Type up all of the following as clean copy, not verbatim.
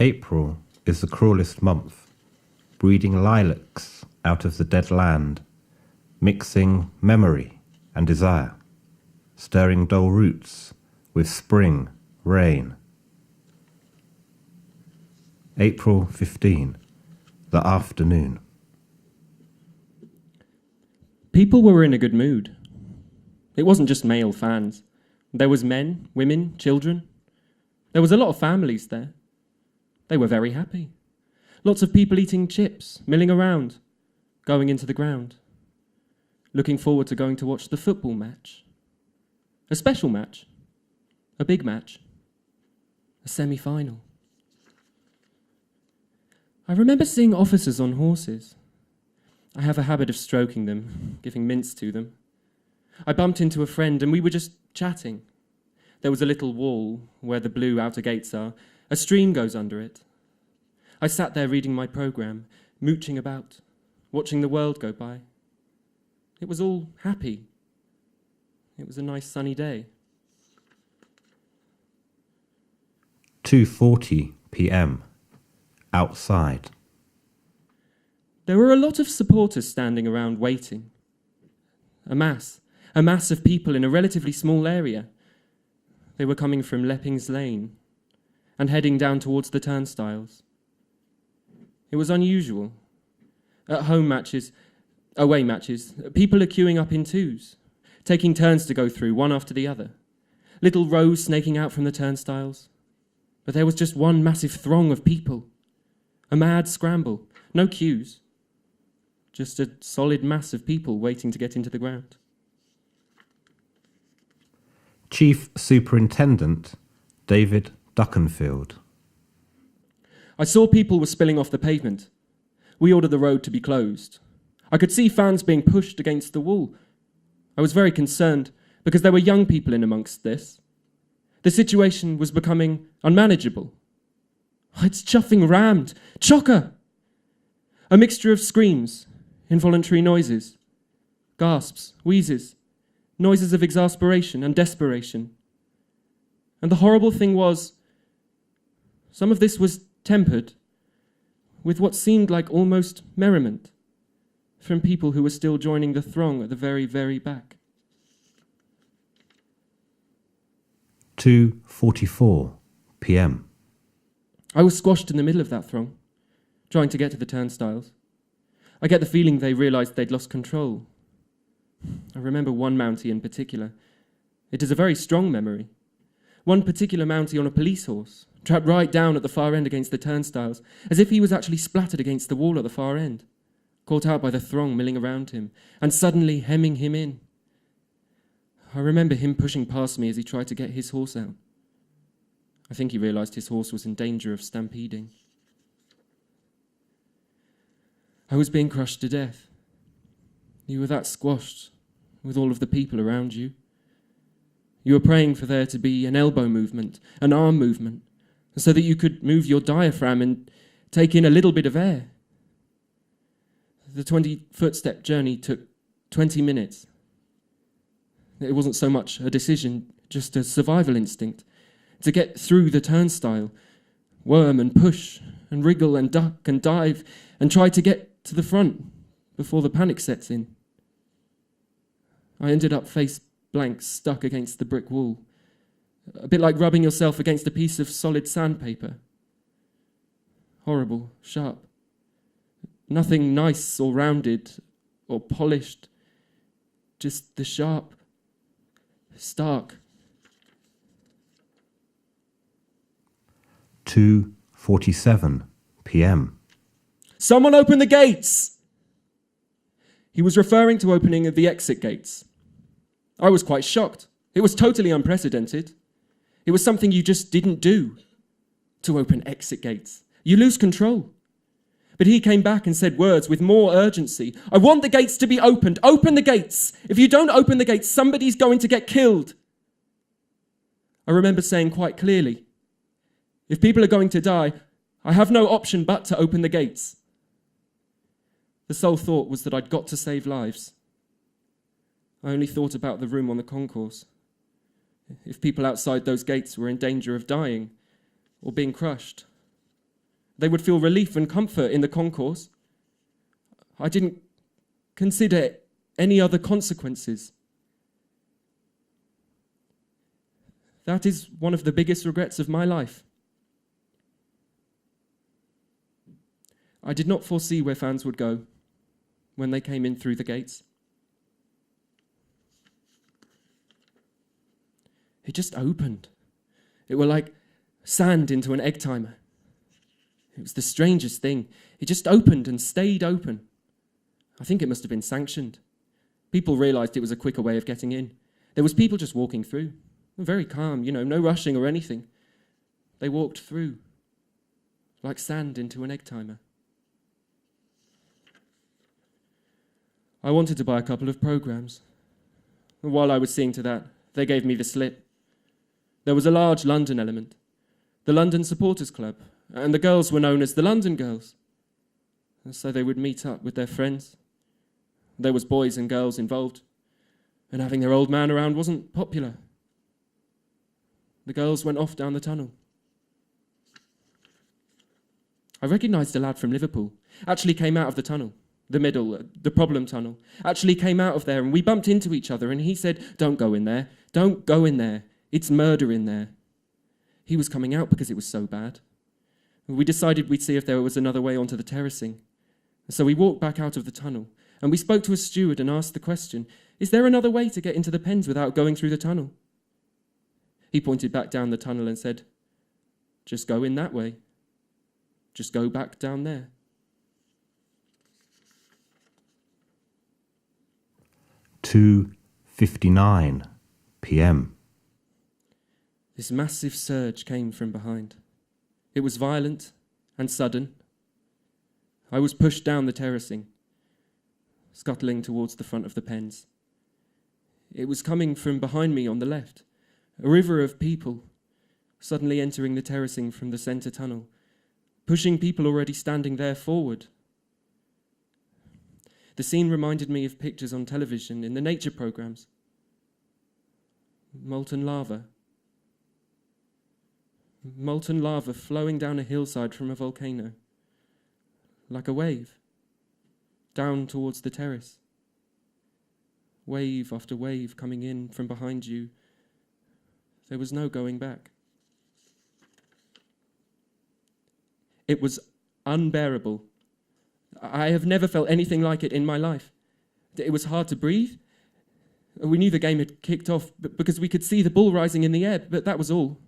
April is the cruelest month, breeding lilacs out of the dead land, mixing memory and desire, stirring dull roots with spring rain. April 15, the afternoon. People were in a good mood. It wasn't just male fans. There was men, women, children. There was a lot of families there. They were very happy. Lots of people eating chips, milling around, going into the ground, looking forward to going to watch the football match. A special match. A big match. A semi-final. I remember seeing officers on horses. I have a habit of stroking them, giving mints to them. I bumped into a friend and we were just chatting. There was a little wall where the blue outer gates are. A stream goes under it. I sat there reading my programme, mooching about, watching the world go by. It was all happy. It was a nice sunny day. 2:40 p.m. Outside. There were a lot of supporters standing around waiting. A mass of people in a relatively small area. They were coming from Leppings Lane and heading down towards the turnstiles. It was unusual. At away matches, people are queuing up in twos, taking turns to go through, one after the other. Little rows snaking out from the turnstiles. But there was just one massive throng of people. A mad scramble. No queues. Just a solid mass of people waiting to get into the ground. Chief Superintendent David Duckenfield. I saw people were spilling off the pavement. We ordered the road to be closed. I could see fans being pushed against the wall. I was very concerned because there were young people in amongst this. The situation was becoming unmanageable. It's chuffing rammed. Chocker! A mixture of screams, involuntary noises, gasps, wheezes, noises of exasperation and desperation. And the horrible thing was, some of this was tempered with what seemed like almost merriment from people who were still joining the throng at the very, very back. 2:44 p.m. I was squashed in the middle of that throng, trying to get to the turnstiles. I get the feeling they realised they'd lost control. I remember one Mountie in particular. It is a very strong memory. One particular Mountie on a police horse, trapped right down at the far end against the turnstiles, as if he was actually splattered against the wall at the far end, caught out by the throng milling around him, and suddenly hemming him in. I remember him pushing past me as he tried to get his horse out. I think he realised his horse was in danger of stampeding. I was being crushed to death. You were that squashed with all of the people around you. You were praying for there to be an elbow movement, an arm movement, so that you could move your diaphragm and take in a little bit of air. The 20-footstep journey took 20 minutes. It wasn't so much a decision, just a survival instinct. To get through the turnstile, worm and push and wriggle and duck and dive and try to get to the front before the panic sets in. I ended up face blank, stuck against the brick wall, a bit like rubbing yourself against a piece of solid sandpaper. Horrible, sharp. Nothing nice or rounded or polished, just the sharp, stark. 2:47 p.m. Someone open the gates! He was referring to opening of the exit gates. I was quite shocked. It was totally unprecedented. It was something you just didn't do, to open exit gates. You lose control. But he came back and said words with more urgency. I want the gates to be opened. Open the gates. If you don't open the gates, somebody's going to get killed. I remember saying quite clearly, if people are going to die, I have no option but to open the gates. The sole thought was that I'd got to save lives. I only thought about the room on the concourse. If people outside those gates were in danger of dying or being crushed they would feel relief and comfort in the concourse. I didn't consider any other consequences. That is one of the biggest regrets of my life. I did not foresee where fans would go when they came in through the gates. It just opened. It were like sand into an egg timer. It was the strangest thing. It just opened and stayed open. I think it must have been sanctioned. People realised it was a quicker way of getting in. There was people just walking through. Very calm, no rushing or anything. They walked through like sand into an egg timer. I wanted to buy a couple of programmes. And while I was seeing to that, they gave me the slip. There was a large London element, the London Supporters Club, and the girls were known as the London Girls. And so they would meet up with their friends. There was boys and girls involved, and having their old man around wasn't popular. The girls went off down the tunnel. I recognised a lad from Liverpool, actually came out of the tunnel, the middle, the problem tunnel, actually came out of there, and we bumped into each other, and he said, "Don't go in there, don't go in there, it's murder in there." He was coming out because it was so bad. We decided we'd see if there was another way onto the terracing. So we walked back out of the tunnel, and we spoke to a steward and asked the question, "Is there another way to get into the pens without going through the tunnel?" He pointed back down the tunnel and said, "Just go in that way. Just go back down there." 2:59 p.m. This massive surge came from behind. It was violent and sudden. I was pushed down the terracing, scuttling towards the front of the pens. It was coming from behind me on the left, a river of people suddenly entering the terracing from the centre tunnel, pushing people already standing there forward. The scene reminded me of pictures on television in the nature programmes. Molten lava. Molten lava flowing down a hillside from a volcano, like a wave, down towards the terrace. Wave after wave coming in from behind you. There was no going back. It was unbearable. I have never felt anything like it in my life. It was hard to breathe. We knew the game had kicked off because we could see the ball rising in the air, but that was all.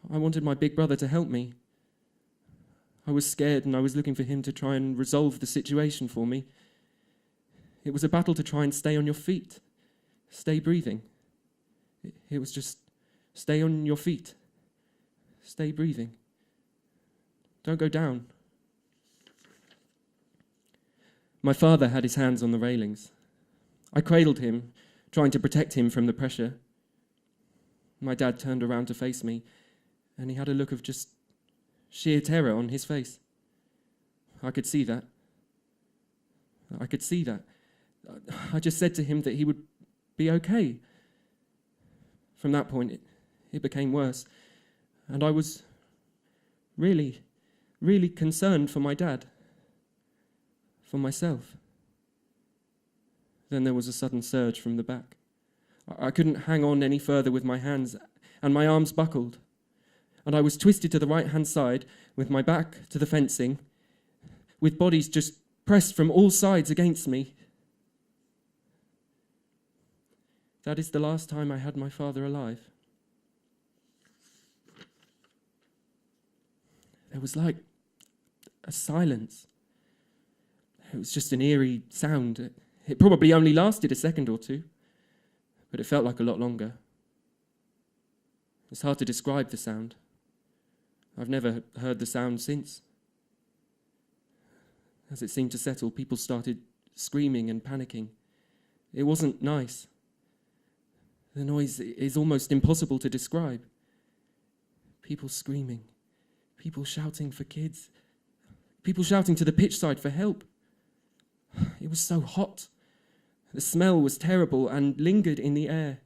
I wanted my big brother to help me. I was scared and I was looking for him to try and resolve the situation for me. It was a battle to try and stay on your feet, stay breathing. It was just stay on your feet, stay breathing. Don't go down. My father had his hands on the railings. I cradled him, trying to protect him from the pressure. My dad turned around to face me, and he had a look of just sheer terror on his face. I could see that. I just said to him that he would be okay. From that point, it became worse, and I was really, really concerned for my dad, for myself. Then there was a sudden surge from the back. I couldn't hang on any further with my hands, and my arms buckled, and I was twisted to the right-hand side with my back to the fencing, with bodies just pressed from all sides against me. That is the last time I had my father alive. There was like a silence. It was just an eerie sound. It probably only lasted a second or two, but it felt like a lot longer. It's hard to describe the sound. I've never heard the sound since. As it seemed to settle, people started screaming and panicking. It wasn't nice. The noise is almost impossible to describe. People screaming, people shouting for kids, people shouting to the pitch side for help. It was so hot. The smell was terrible and lingered in the air.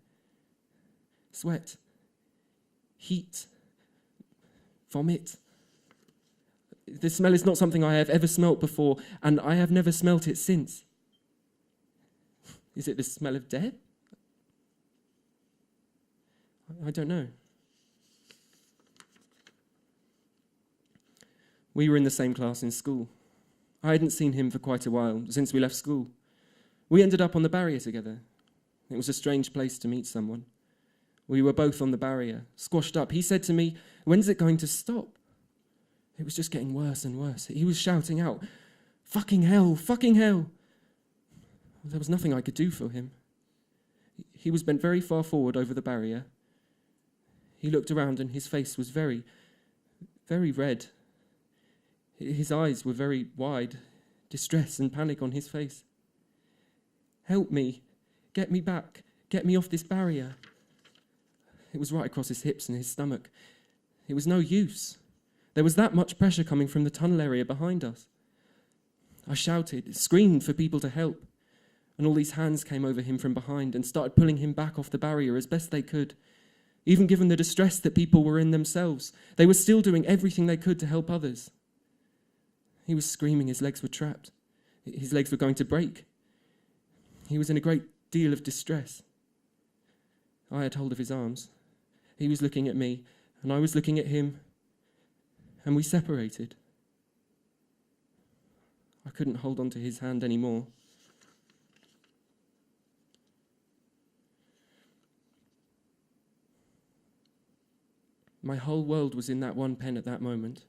Sweat, heat, vomit. The smell is not something I have ever smelt before, and I have never smelt it since. Is it the smell of death? I don't know. We were in the same class in school. I hadn't seen him for quite a while, since we left school. We ended up on the barrier together. It was a strange place to meet someone. We were both on the barrier, squashed up. He said to me, "When's it going to stop?" It was just getting worse and worse. He was shouting out, "Fucking hell, fucking hell." There was nothing I could do for him. He was bent very far forward over the barrier. He looked around and his face was very, very red. His eyes were very wide, distress and panic on his face. "Help me, get me back, get me off this barrier." It was right across his hips and his stomach. It was no use. There was that much pressure coming from the tunnel area behind us. I shouted, screamed for people to help, and all these hands came over him from behind and started pulling him back off the barrier as best they could. Even given the distress that people were in themselves, they were still doing everything they could to help others. He was screaming his legs were trapped. His legs were going to break. He was in a great deal of distress. I had hold of his arms. He was looking at me, and I was looking at him, and we separated. I couldn't hold on to his hand anymore. My whole world was in that one pen at that moment.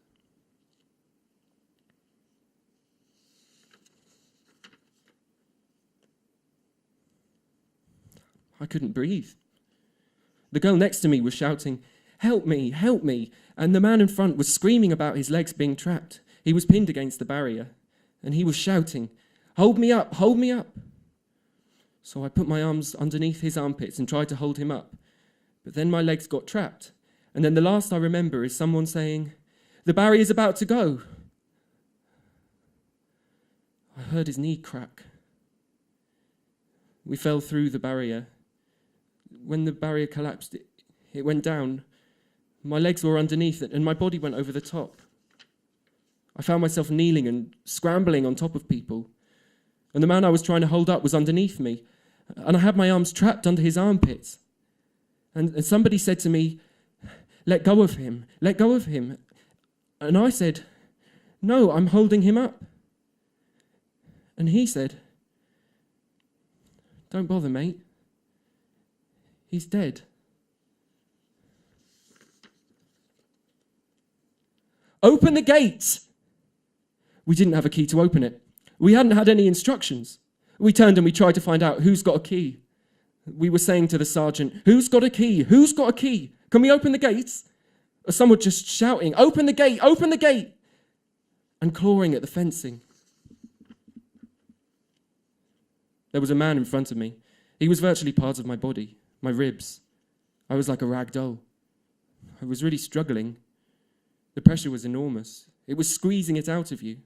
I couldn't breathe. The girl next to me was shouting, "Help me, help me," and the man in front was screaming about his legs being trapped. He was pinned against the barrier, and he was shouting, "Hold me up, hold me up." So I put my arms underneath his armpits and tried to hold him up, but then my legs got trapped, and then the last I remember is someone saying, "The barrier's about to go." I heard his knee crack. We fell through the barrier. When the barrier collapsed, it went down. My legs were underneath it, and my body went over the top. I found myself kneeling and scrambling on top of people, and the man I was trying to hold up was underneath me, and I had my arms trapped under his armpits. And somebody said to me, "Let go of him, let go of him." And I said, "No, I'm holding him up." And he said, "Don't bother, mate. He's dead." "Open the gate!" We didn't have a key to open it. We hadn't had any instructions. We turned and we tried to find out who's got a key. We were saying to the sergeant, "Who's got a key? Who's got a key? Can we open the gates?" Or some were just shouting, "Open the gate! Open the gate!" and clawing at the fencing. There was a man in front of me. He was virtually part of my body, my ribs. I was like a rag doll. I was really struggling. The pressure was enormous. It was squeezing it out of you.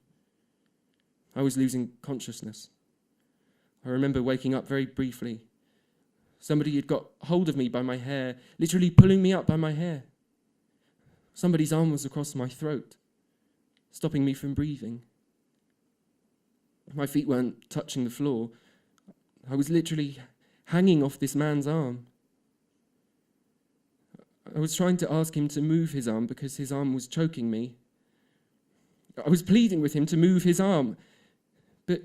I was losing consciousness. I remember waking up very briefly. Somebody had got hold of me by my hair, literally pulling me up by my hair. Somebody's arm was across my throat, stopping me from breathing. My feet weren't touching the floor. I was literally hanging off this man's arm. I was trying to ask him to move his arm because his arm was choking me. I was pleading with him to move his arm, but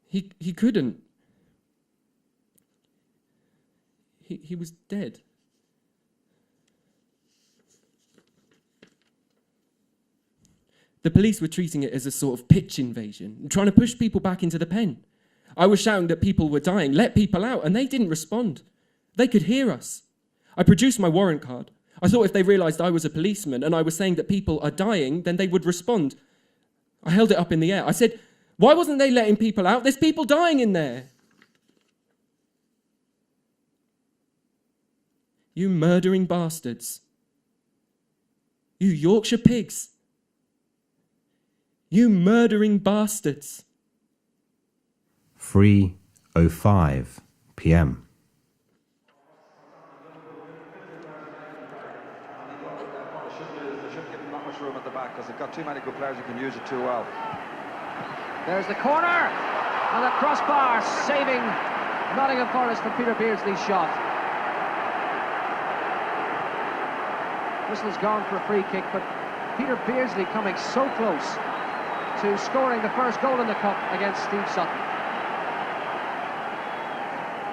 he couldn't. He was dead. The police were treating it as a sort of pitch invasion, trying to push people back into the pen. I was shouting that people were dying, "Let people out," and they didn't respond. They could hear us. I produced my warrant card. I thought if they realised I was a policeman and I was saying that people are dying, then they would respond. I held it up in the air. I said, "Why wasn't they letting people out? There's people dying in there." "You murdering bastards. You Yorkshire pigs. You murdering bastards." 3:05 p.m. shouldn't give them that much room at the back because they've got too many good players who can use it too well. There's the corner, and the crossbar saving Nottingham Forest from Peter Beardsley's shot. Whistle's gone for a free kick, but Peter Beardsley coming so close to scoring the first goal in the cup against Steve Sutton.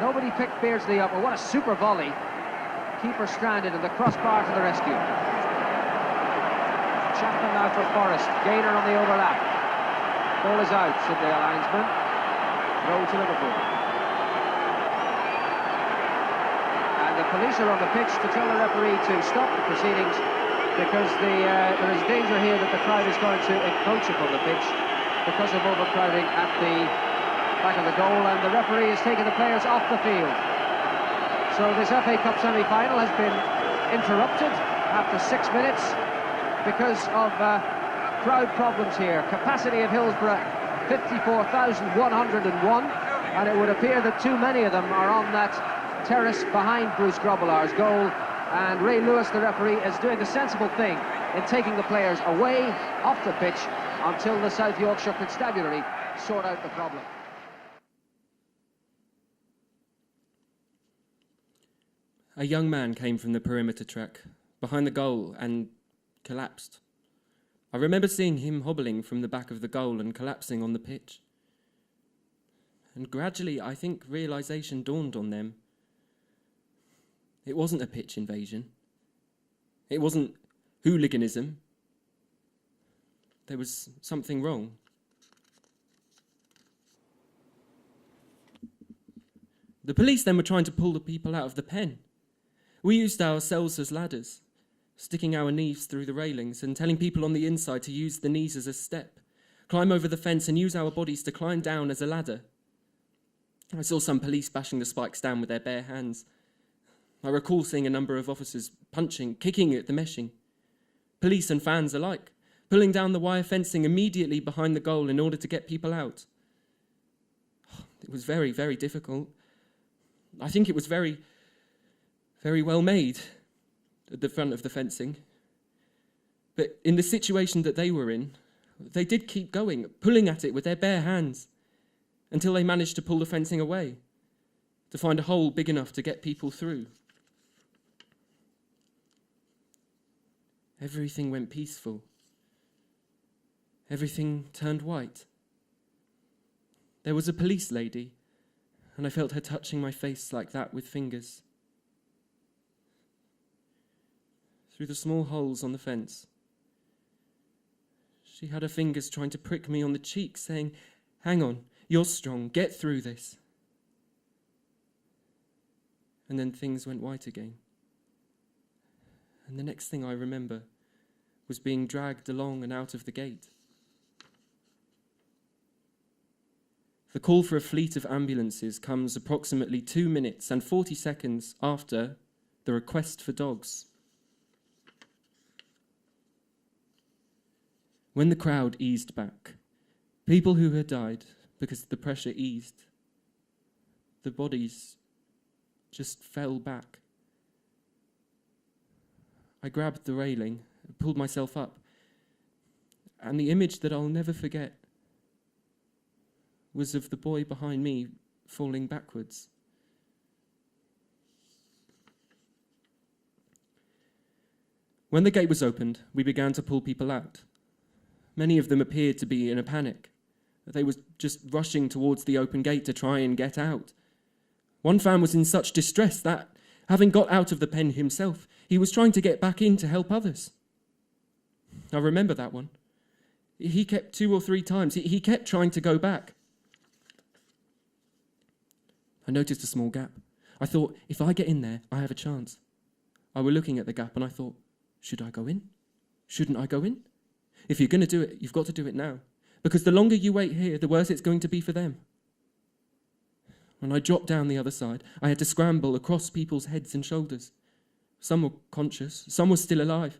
Nobody picked Beardsley up, but what a super volley. Keeper stranded, and the crossbar to the rescue. Chapman now for Forest. Gainer on the overlap. Ball is out, said the linesman. Roll to Liverpool. And the police are on the pitch to tell the referee to stop the proceedings because there is danger here that the crowd is going to encroach upon the pitch because of overcrowding at the back of the goal, and the referee is taking the players off the field. So this FA Cup semi-final has been interrupted after 6 minutes because of crowd problems here. Capacity of Hillsborough 54,101, and it would appear that too many of them are on that terrace behind Bruce Grobbelaar's goal, and Ray Lewis, the referee, is doing the sensible thing in taking the players away off the pitch until the South Yorkshire Constabulary sort out the problem. A young man came from the perimeter track behind the goal and collapsed. I remember seeing him hobbling from the back of the goal and collapsing on the pitch. And gradually, I think realisation dawned on them. It wasn't a pitch invasion. It wasn't hooliganism. There was something wrong. The police then were trying to pull the people out of the pen. We used ourselves as ladders, sticking our knees through the railings and telling people on the inside to use the knees as a step, climb over the fence and use our bodies to climb down as a ladder. I saw some police bashing the spikes down with their bare hands. I recall seeing a number of officers punching, kicking at the meshing. Police and fans alike, pulling down the wire fencing immediately behind the goal in order to get people out. It was very, very difficult. I think it was very well made at the front of the fencing. But in the situation that they were in, they did keep going, pulling at it with their bare hands until they managed to pull the fencing away, to find a hole big enough to get people through. Everything went peaceful. Everything turned white. There was a police lady, and I felt her touching my face like that with fingers. Through the small holes on the fence, she had her fingers trying to prick me on the cheek, saying, "Hang on, you're strong, get through this." And then things went white again. And the next thing I remember was being dragged along and out of the gate. The call for a fleet of ambulances comes approximately 2 minutes and 40 seconds after the request for dogs. When the crowd eased back, people who had died because the pressure eased, the bodies just fell back. I grabbed the railing, pulled myself up, and the image that I'll never forget was of the boy behind me falling backwards. When the gate was opened, we began to pull people out. Many of them appeared to be in a panic. They were just rushing towards the open gate to try and get out. One fan was in such distress that, having got out of the pen himself, he was trying to get back in to help others. I remember that one. He kept 2 or 3 times. He kept trying to go back. I noticed a small gap. I thought, if I get in there, I have a chance. I were looking at the gap and I thought, should I go in? Shouldn't I go in? If you're going to do it, you've got to do it now. Because the longer you wait here, the worse it's going to be for them. When I dropped down the other side, I had to scramble across people's heads and shoulders. Some were conscious, some were still alive.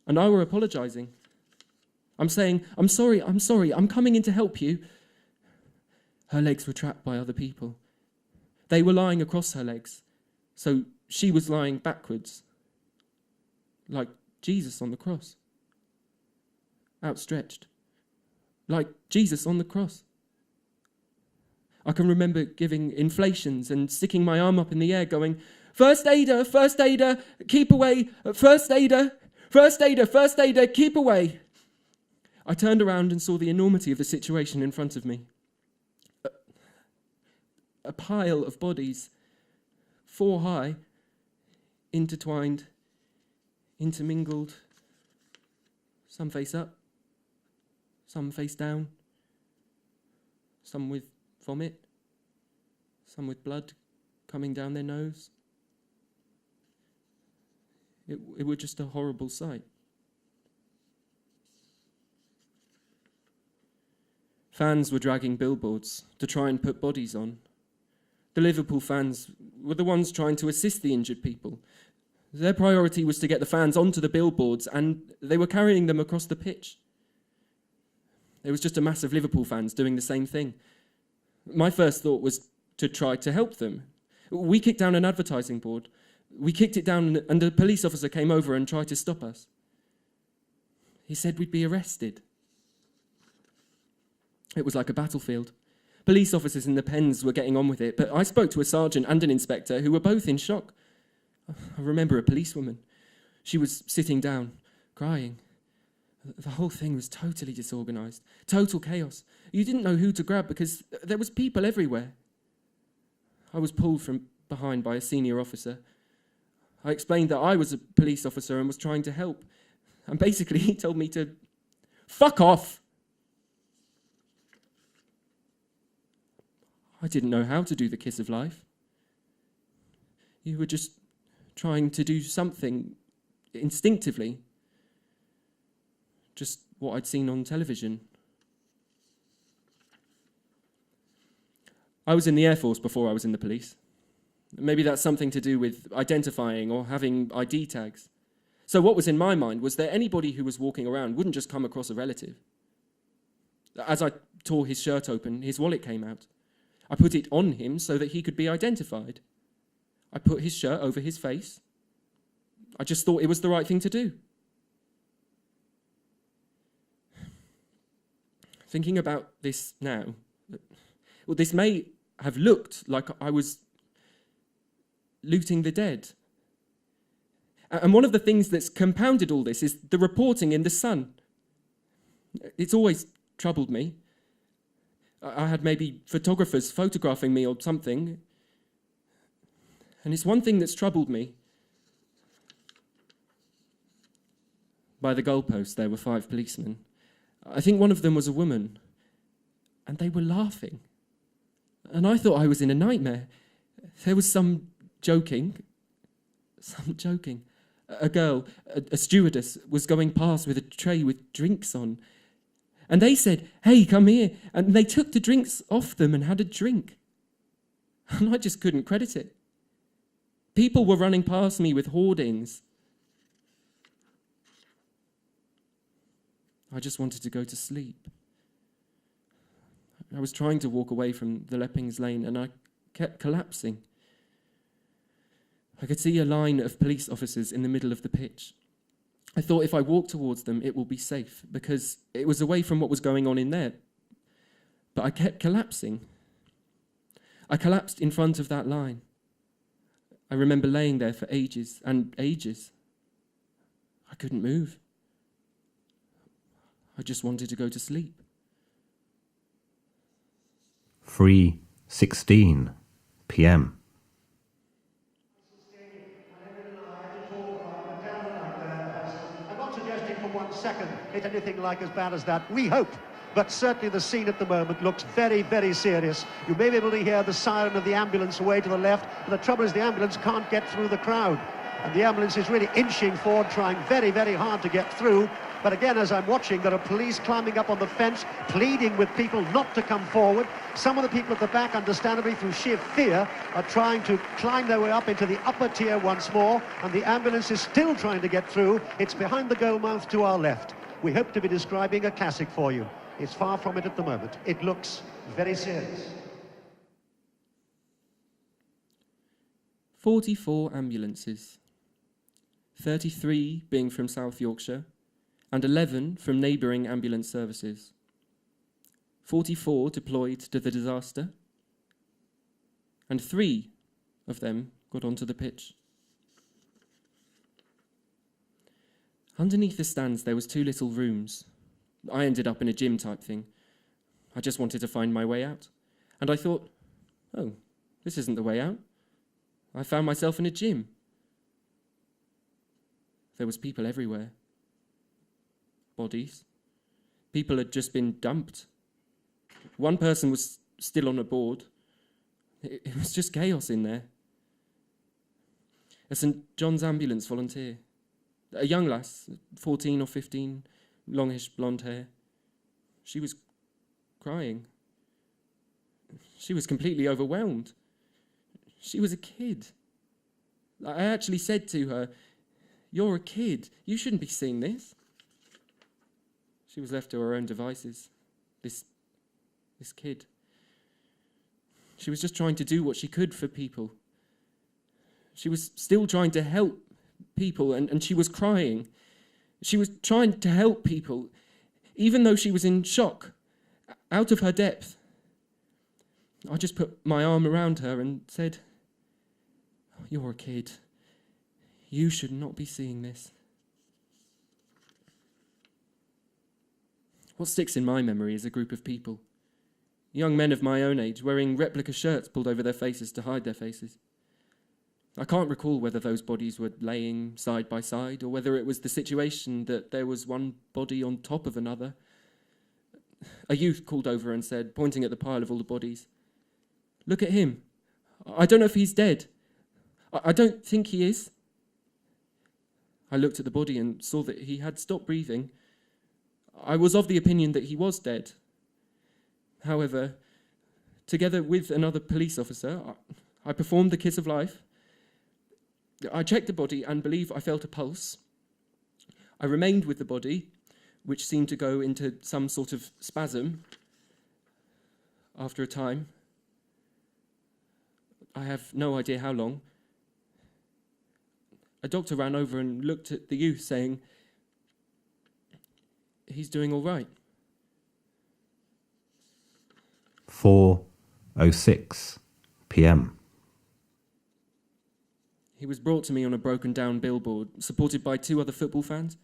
And I were apologising. I'm saying, I'm sorry, I'm coming in to help you. Her legs were trapped by other people. They were lying across her legs, so she was lying backwards, like Jesus on the cross. Outstretched. Like Jesus on the cross. I can remember giving inflations and sticking my arm up in the air going, first aider, keep away, first aider, keep away. I turned around and saw the enormity of the situation in front of me. A pile of bodies, 4 high, intertwined, intermingled, some face up, some face down, some with vomit, some with blood coming down their nose. It was just a horrible sight. Fans were dragging billboards to try and put bodies on. The Liverpool fans were the ones trying to assist the injured people. Their priority was to get the fans onto the billboards, and they were carrying them across the pitch. There was just a mass of Liverpool fans doing the same thing. My first thought was to try to help them. We kicked down an advertising board. We kicked it down, and a police officer came over and tried to stop us. He said we'd be arrested. It was like a battlefield. Police officers in the pens were getting on with it, but I spoke to a sergeant and an inspector who were both in shock. I remember a policewoman. She was sitting down, crying. The whole thing was totally disorganised, total chaos. You didn't know who to grab because there was people everywhere. I was pulled from behind by a senior officer. I explained that I was a police officer and was trying to help. And basically he told me to fuck off. I didn't know how to do the kiss of life. You were just trying to do something instinctively. Just what I'd seen on television. I was in the Air Force before I was in the police. Maybe that's something to do with identifying or having ID tags. So what was in my mind was that anybody who was walking around wouldn't just come across a relative. As I tore his shirt open, his wallet came out. I put it on him so that he could be identified. I put his shirt over his face. I just thought it was the right thing to do. Thinking about this now, well, this may have looked like I was looting the dead. And one of the things that's compounded all this is the reporting in The Sun. It's always troubled me. I had maybe photographers photographing me or something. And it's one thing that's troubled me. By the goalpost, there were 5 policemen. I think one of them was a woman. And they were laughing. And I thought I was in a nightmare. There was some joking. A girl, a stewardess, was going past with a tray with drinks on. And they said, "Hey, come here." And they took the drinks off them and had a drink. And I just couldn't credit it. People were running past me with hoardings. I just wanted to go to sleep. I was trying to walk away from the Leppings Lane and I kept collapsing. I could see a line of police officers in the middle of the pitch. I thought if I walk towards them, it will be safe because it was away from what was going on in there. But I kept collapsing. I collapsed in front of that line. I remember laying there for ages and ages. I couldn't move. I just wanted to go to sleep. 3:16 p.m. I'm not suggesting for 1 second it's anything like as bad as that. We hope. But certainly the scene at the moment looks very, very serious. You may be able to hear the siren of the ambulance away to the left, but the trouble is the ambulance can't get through the crowd. And the ambulance is really inching forward, trying very, very hard to get through. But again, as I'm watching, there are police climbing up on the fence, pleading with people not to come forward. Some of the people at the back, understandably through sheer fear, are trying to climb their way up into the upper tier once more, and the ambulance is still trying to get through. It's behind the goal mouth to our left. We hope to be describing a classic for you. It's far from it at the moment. It looks very serious. 44 ambulances. 33 being from South Yorkshire, and 11 from neighbouring ambulance services. 44 deployed to the disaster, and 3 of them got onto the pitch. Underneath the stands there was 2 little rooms. I ended up in a gym type thing. I just wanted to find my way out. And I thought, oh, this isn't the way out. I found myself in a gym. There was people everywhere. Bodies. People had just been dumped. One person was still on a board. It was just chaos in there. A St. John's ambulance volunteer. A young lass, 14 or 15, longish blonde hair. She was crying. She was completely overwhelmed. She was a kid. I actually said to her, "You're a kid. You shouldn't be seeing this." She was left to her own devices. This kid. She was just trying to do what she could for people. She was still trying to help people, and she was crying. She was trying to help people, even though she was in shock, out of her depth. I just put my arm around her and said, "You're a kid. You should not be seeing this." What sticks in my memory is a group of people. Young men of my own age wearing replica shirts pulled over their faces to hide their faces. I can't recall whether those bodies were laying side by side or whether it was the situation that there was one body on top of another. A youth called over and said, pointing at the pile of all the bodies, "Look at him. I don't know if he's dead. I don't think he is." I looked at the body and saw that he had stopped breathing. I was of the opinion that he was dead. However, together with another police officer, I performed the kiss of life. I checked the body and believe I felt a pulse. I remained with the body, which seemed to go into some sort of spasm. After a time, I have no idea how long, a doctor ran over and looked at the youth, saying, "He's doing all right." 4:06 p.m. He was brought to me on a broken down billboard, supported by 2 other football fans.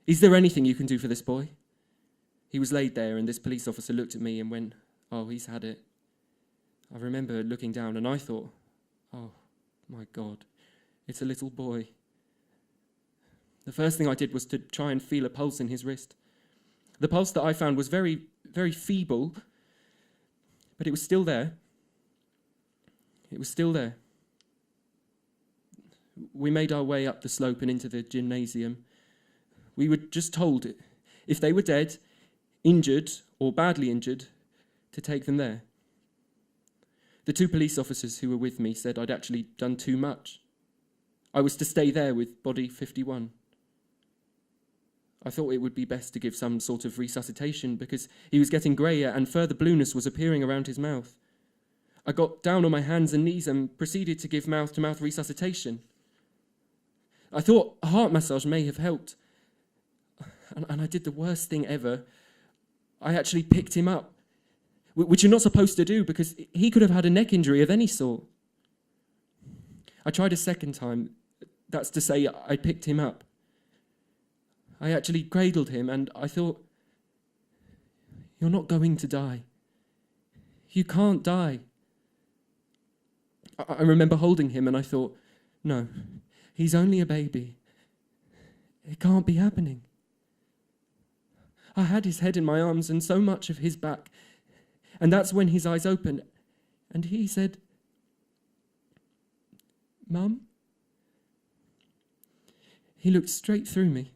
"Is there anything you can do for this boy?" He was laid there, and this police officer looked at me and went, "Oh, he's had it." I remember looking down and I thought, oh my God, it's a little boy. The first thing I did was to try and feel a pulse in his wrist. The pulse that I found was very, very feeble, but it was still there. It was still there. We made our way up the slope and into the gymnasium. We were just told, if they were dead, injured, or badly injured, to take them there. The 2 police officers who were with me said I'd actually done too much. I was to stay there with body 51. I thought it would be best to give some sort of resuscitation because he was getting greyer and further blueness was appearing around his mouth. I got down on my hands and knees and proceeded to give mouth-to-mouth resuscitation. I thought a heart massage may have helped. And I did the worst thing ever. I actually picked him up, which you're not supposed to do because he could have had a neck injury of any sort. I tried a second time. That's to say, I picked him up. I actually cradled him and I thought, you're not going to die. You can't die. I remember holding him and I thought, no, he's only a baby. It can't be happening. I had his head in my arms and so much of his back. And that's when his eyes opened and he said, "Mum?" He looked straight through me.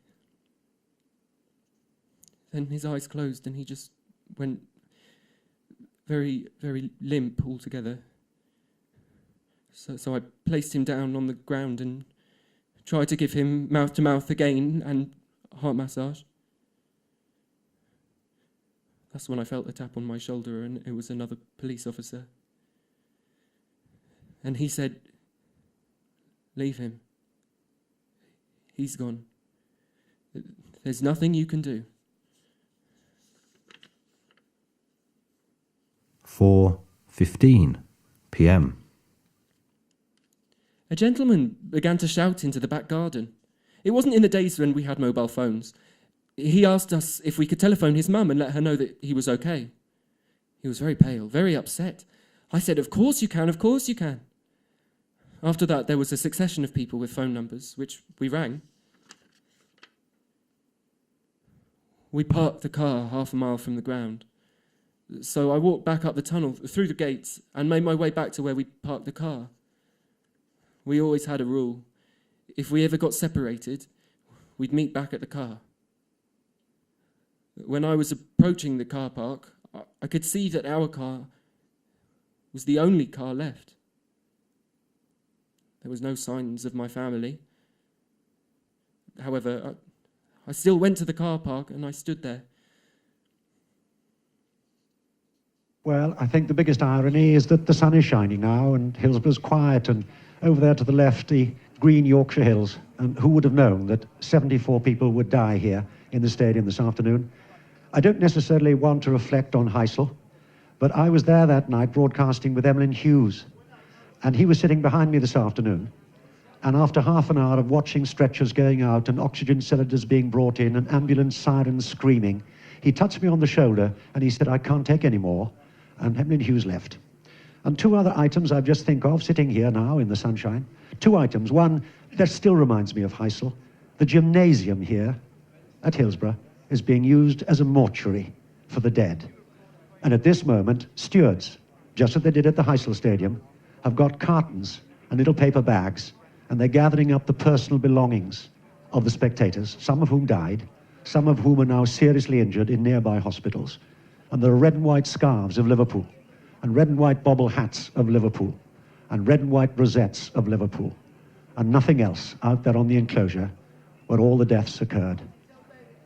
Then his eyes closed and he just went very, very limp altogether. So I placed him down on the ground and tried to give him mouth-to-mouth again and heart massage. That's when I felt a tap on my shoulder and it was another police officer. And he said, "Leave him. He's gone. There's nothing you can do. 4:15 p.m. A gentleman began to shout into the back garden. It wasn't in the days when we had mobile phones. He asked us if we could telephone his mum and let her know that he was okay. He was very pale, very upset. I said, "Of course you can, of course you can." After that, there was a succession of people with phone numbers, which we rang. We parked the car half a mile from the ground. So I walked back up the tunnel, through the gates, and made my way back to where we parked the car. We always had a rule. If we ever got separated, we'd meet back at the car. When I was approaching the car park, I could see that our car was the only car left. There was no signs of my family. However, I still went to the car park and I stood there. Well, I think the biggest irony is that the sun is shining now and Hillsborough's quiet, and over there to the left, the green Yorkshire Hills. And who would have known that 74 people would die here in the stadium this afternoon? I don't necessarily want to reflect on Heysel, but I was there that night broadcasting with Emlyn Hughes, and he was sitting behind me this afternoon. And after half an hour of watching stretchers going out and oxygen cylinders being brought in and ambulance sirens screaming, he touched me on the shoulder and he said, "I can't take any more." And Emlyn Hughes left. And two other items I just think of, sitting here now in the sunshine. Two items. One, that still reminds me of Heysel. The gymnasium here at Hillsborough is being used as a mortuary for the dead. And at this moment, stewards, just as they did at the Heysel Stadium, have got cartons and little paper bags, and they're gathering up the personal belongings of the spectators, some of whom died, some of whom are now seriously injured in nearby hospitals. And there are red and white scarves of Liverpool, and red and white bobble hats of Liverpool, and red and white rosettes of Liverpool, and nothing else out there on the enclosure where all the deaths occurred.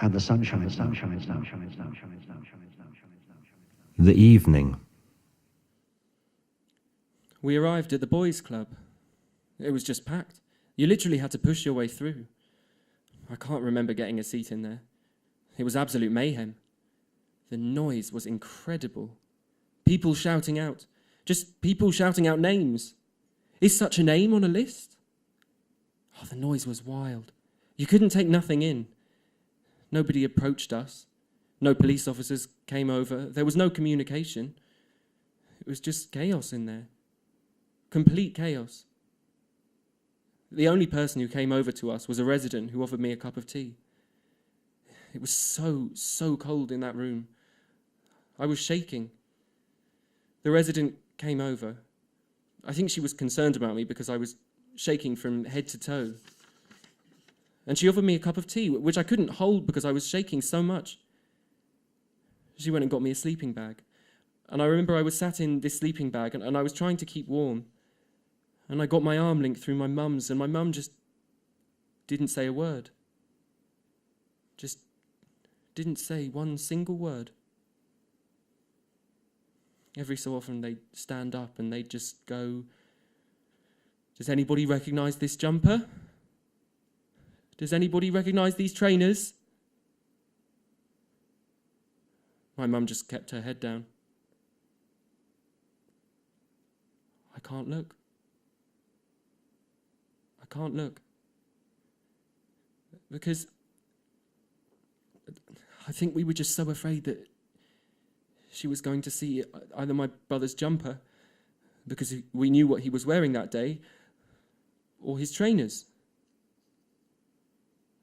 And the sun shines down, shines down, shines down, shines down, shines down, shines down. The evening. We arrived at the boys' club. It was just packed. You literally had to push your way through. I can't remember getting a seat in there. It was absolute mayhem. The noise was incredible. People shouting out. Just people shouting out names. Is such a name on a list? Oh, the noise was wild. You couldn't take nothing in. Nobody approached us. No police officers came over. There was no communication. It was just chaos in there. Complete chaos. The only person who came over to us was a resident who offered me a cup of tea. It was so cold in that room. I was shaking. The resident came over. I think she was concerned about me because I was shaking from head to toe. And she offered me a cup of tea, which I couldn't hold because I was shaking so much. She went and got me a sleeping bag. And I remember I was sat in this sleeping bag and I was trying to keep warm. And I got my arm linked through my mum's, and my mum just didn't say a word. Just didn't say one single word. Every so often they'd stand up and they'd just go, "Does anybody recognise this jumper? Does anybody recognise these trainers?" My mum just kept her head down. I can't look. I can't look. Because I think we were just so afraid that she was going to see either my brother's jumper, because we knew what he was wearing that day, or his trainers,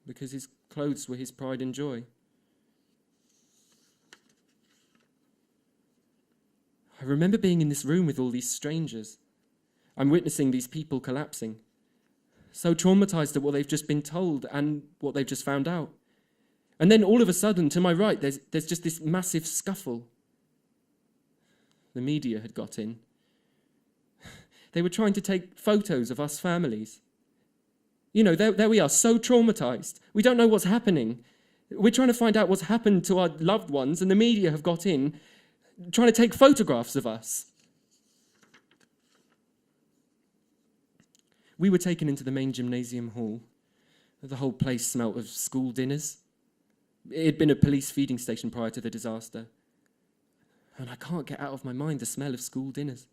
because his clothes were his pride and joy. I remember being in this room with all these strangers. I'm witnessing these people collapsing, so traumatized at what they've just been told and what they've just found out. And then all of a sudden, to my right, there's just this massive scuffle. The media had got in. They were trying to take photos of us families. You know, there we are, so traumatized. We don't know what's happening. We're trying to find out what's happened to our loved ones, and the media have got in, trying to take photographs of us. We were taken into the main gymnasium hall. The whole place smelt of school dinners. It had been a police feeding station prior to the disaster. And I can't get out of my mind the smell of school dinners.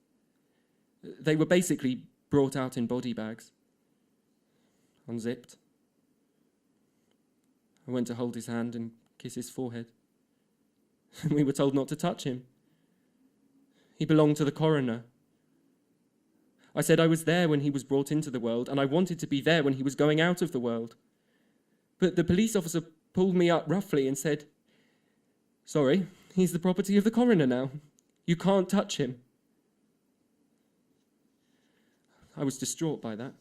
They were basically brought out in body bags, unzipped. I went to hold his hand and kiss his forehead. We were told not to touch him. He belonged to the coroner. I said I was there when he was brought into the world, and I wanted to be there when he was going out of the world. But the police officer pulled me up roughly and said, "Sorry, he's the property of the coroner now. You can't touch him." I was distraught by that.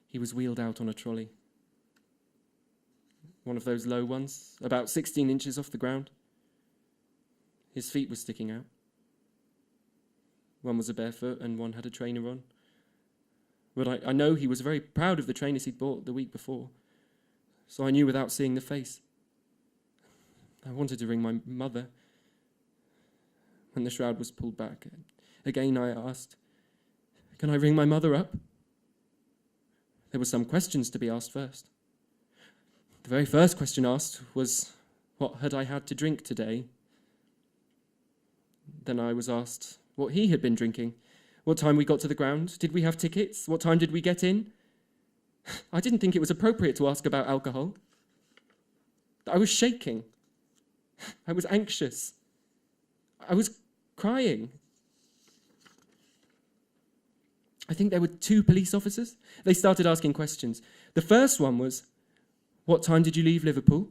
He was wheeled out on a trolley. One of those low ones, about 16 inches off the ground. His feet were sticking out. One was a barefoot and one had a trainer on. But I know he was very proud of the trainers he'd bought the week before, so I knew without seeing the face. I wanted to ring my mother. When the shroud was pulled back, again I asked, "Can I ring my mother up?" There were some questions to be asked first. The very first question asked was, what had I had to drink today? Then I was asked what he had been drinking, what time we got to the ground, did we have tickets, what time did we get in? I didn't think it was appropriate to ask about alcohol. I was shaking. I was anxious. I was crying. I think there were 2 police officers. They started asking questions. The first one was, "What time did you leave Liverpool?"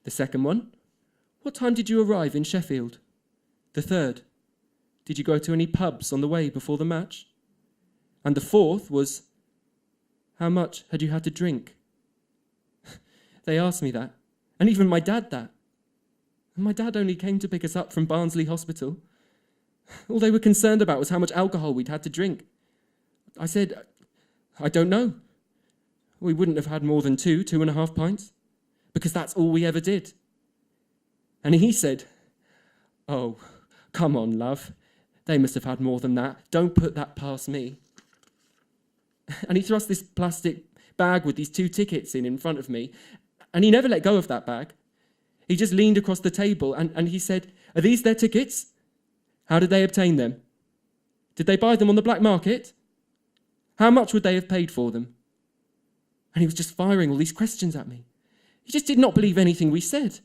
The second one, "What time did you arrive in Sheffield?" The third, "Did you go to any pubs on the way before the match?" And the fourth was, "How much had you had to drink?" They asked me that, and even my dad that. And my dad only came to pick us up from Barnsley Hospital. All they were concerned about was how much alcohol we'd had to drink. I said, "I don't know. We wouldn't have had more than 2.5 pints, because that's all we ever did." And he said, "Oh, come on, love. They must have had more than that. Don't put that past me." And he thrust this plastic bag with these 2 tickets in front of me, and he never let go of that bag. He just leaned across the table and he said, "Are these their tickets? How did they obtain them? Did they buy them on the black market? How much would they have paid for them?" And he was just firing all these questions at me. He just did not believe anything we said.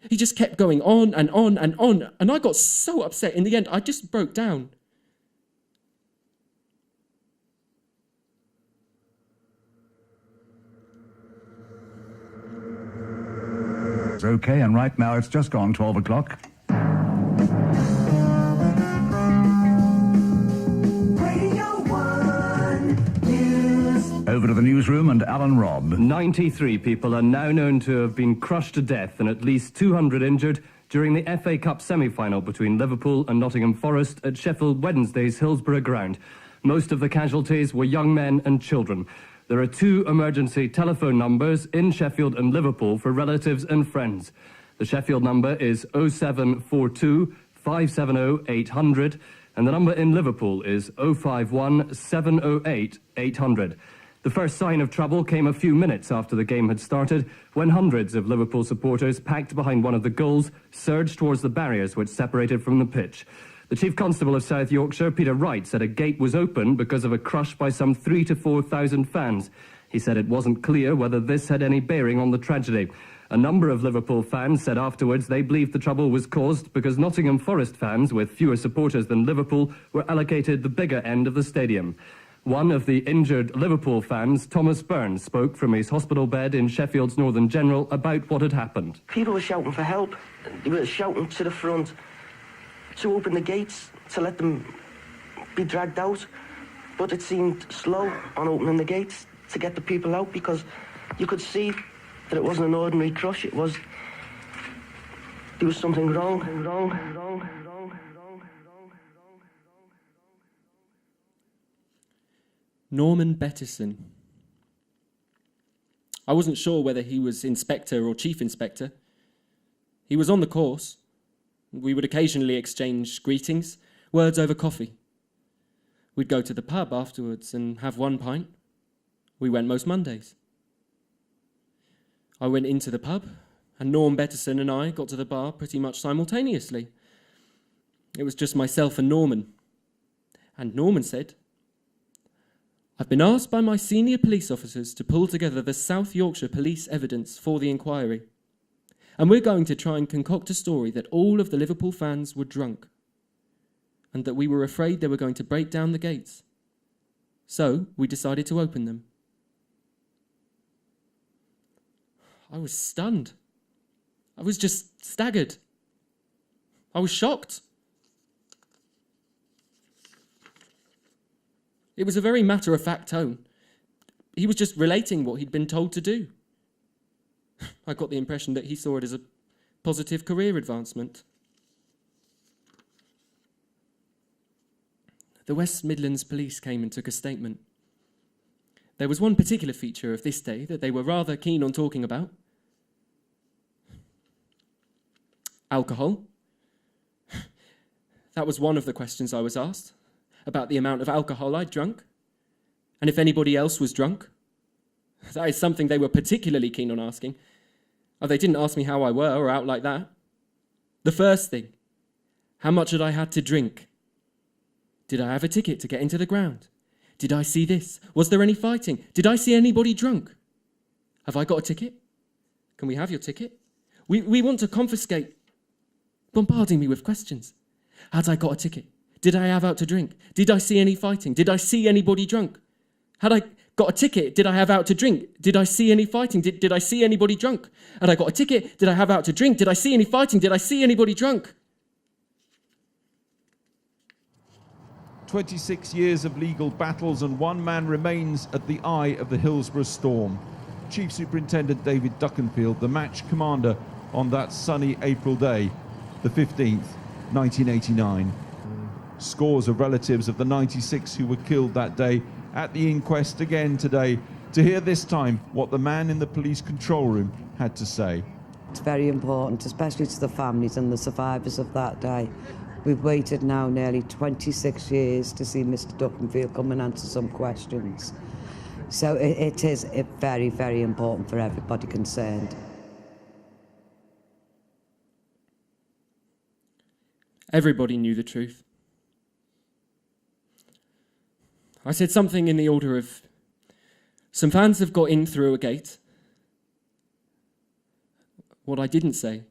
He just kept going on and on and on, and I got so upset. In the end, I just broke down. It's okay, and right now it's just gone 12 o'clock. Over to the newsroom and Alan Robb. 93 people are now known to have been crushed to death and at least 200 injured during the FA Cup semi-final between Liverpool and Nottingham Forest at Sheffield Wednesday's Hillsborough ground. Most of the casualties were young men and children. There are 2 emergency telephone numbers in Sheffield and Liverpool for relatives and friends. The Sheffield number is 0742 570 800 and the number in Liverpool is 051 708 800. The first sign of trouble came a few minutes after the game had started, when hundreds of Liverpool supporters packed behind one of the goals surged towards the barriers which separated from the pitch. The Chief Constable of South Yorkshire, Peter Wright, said a gate was open because of a crush by some 3,000 to 4,000 fans. He said it wasn't clear whether this had any bearing on the tragedy. A number of Liverpool fans said afterwards they believed the trouble was caused because Nottingham Forest fans, with fewer supporters than Liverpool, were allocated the bigger end of the stadium. One of the injured Liverpool fans, Thomas Burns, spoke from his hospital bed in Sheffield's Northern General about what had happened. People were shouting for help. They were shouting to the front to open the gates, to let them be dragged out. But it seemed slow on opening the gates to get the people out, because you could see that it wasn't an ordinary crush. There was something wrong. Norman Bettison. I wasn't sure whether he was inspector or chief inspector. He was on the course. We would occasionally exchange greetings, words over coffee. We'd go to the pub afterwards and have one pint. We went most Mondays. I went into the pub, and Norm Betterson and I got to the bar pretty much simultaneously. It was just myself and Norman. And Norman said, "I've been asked by my senior police officers to pull together the South Yorkshire police evidence for the inquiry. And we're going to try and concoct a story that all of the Liverpool fans were drunk, and that we were afraid they were going to break down the gates. So we decided to open them." I was stunned. I was just staggered. I was shocked. It was a very matter-of-fact tone. He was just relating what he'd been told to do. I got the impression that he saw it as a positive career advancement. The West Midlands Police came and took a statement. There was one particular feature of this day that they were rather keen on talking about. Alcohol. That was one of the questions I was asked, about the amount of alcohol I'd drunk, and if anybody else was drunk. That is something they were particularly keen on asking. Oh, they didn't ask me how I were or out like that. The first thing, how much had I had to drink? Did I have a ticket to get into the ground? Did I see this? Was there any fighting? Did I see anybody drunk? Have I got a ticket? Can we have your ticket? We want to confiscate. Bombarding me with questions. Had I got a ticket? Did I have out to drink? Did I see any fighting? Did I see anybody drunk? Had I got a ticket? Did I have out to drink? Did I see any fighting? Did I see anybody drunk? Had I got a ticket? Did I have out to drink? Did I see any fighting? Did I see anybody drunk? 26 years of legal battles and one man remains at the eye of the Hillsborough storm. Chief Superintendent David Duckenfield, the match commander on that sunny April day, the 15th, 1989. Scores of relatives of the 96 who were killed that day at the inquest again today to hear this time what the man in the police control room had to say. It's very important, especially to the families and the survivors of that day. We've waited now nearly 26 years to see Mr. Duckenfield come and answer some questions. So it is very, very important for everybody concerned. Everybody knew the truth. I said something in the order of, some fans have got in through a gate. What I didn't say,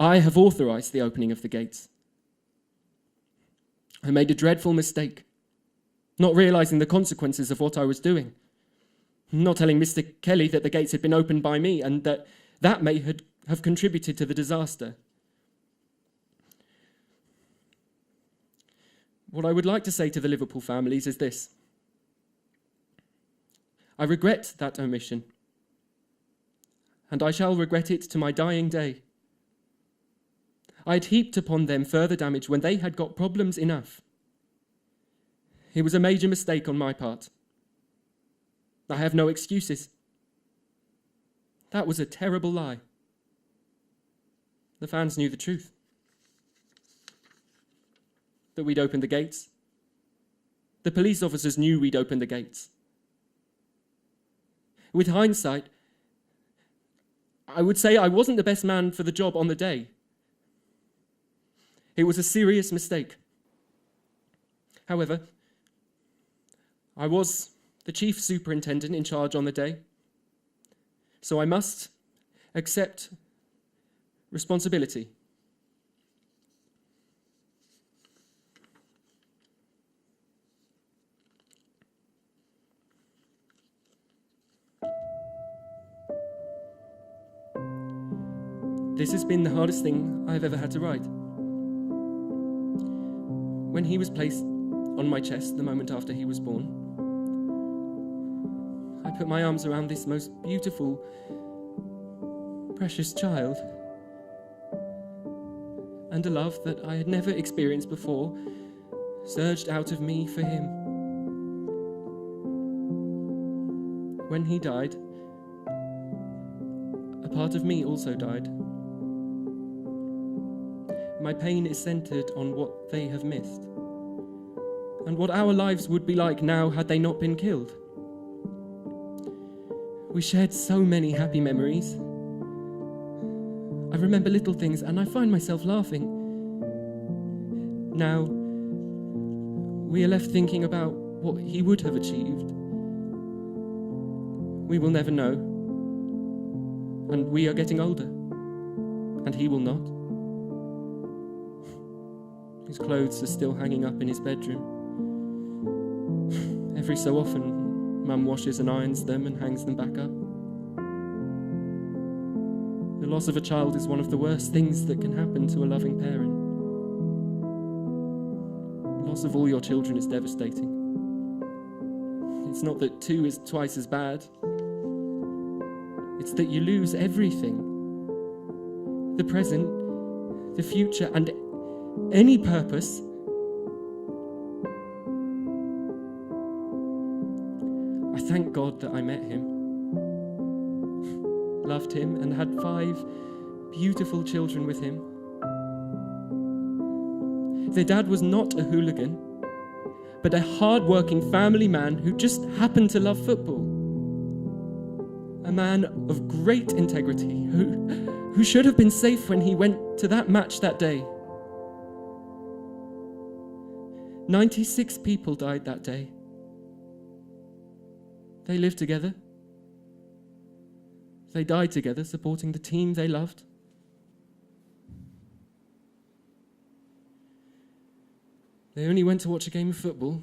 I have authorised the opening of the gates. I made a dreadful mistake, not realising the consequences of what I was doing, not telling Mr. Kelly that the gates had been opened by me and that may have contributed to the disaster. What I would like to say to the Liverpool families is this. I regret that omission, and I shall regret it to my dying day. I had heaped upon them further damage when they had got problems enough. It was a major mistake on my part. I have no excuses. That was a terrible lie. The fans knew the truth. That we'd opened the gates. The police officers knew we'd opened the gates. With hindsight, I would say I wasn't the best man for the job on the day. It was a serious mistake. However, I was the chief superintendent in charge on the day, so I must accept responsibility. This has been the hardest thing I've ever had to write. When he was placed on my chest the moment after he was born, I put my arms around this most beautiful, precious child, and a love that I had never experienced before surged out of me for him. When he died, a part of me also died. my pain is centred on what they have missed, and what our lives would be like now had they not been killed. We shared so many happy memories. I remember little things and I find myself laughing. Now, we are left thinking about what he would have achieved. We will never know. And we are getting older. And he will not. His clothes are still hanging up in his bedroom. Every so often, Mum washes and irons them and hangs them back up. The loss of a child is one of the worst things that can happen to a loving parent. The loss of all your children is devastating. It's not that 2 is twice as bad. It's that you lose everything. The present, the future, and any purpose. I thank God that I met him, loved him, and had 5 beautiful children with him. Their dad was not a hooligan, but a hard-working family man who just happened to love football. A man of great integrity who should have been safe when he went to that match that day. 96 people died that day. They lived together. They died together, supporting the team they loved. They only went to watch a game of football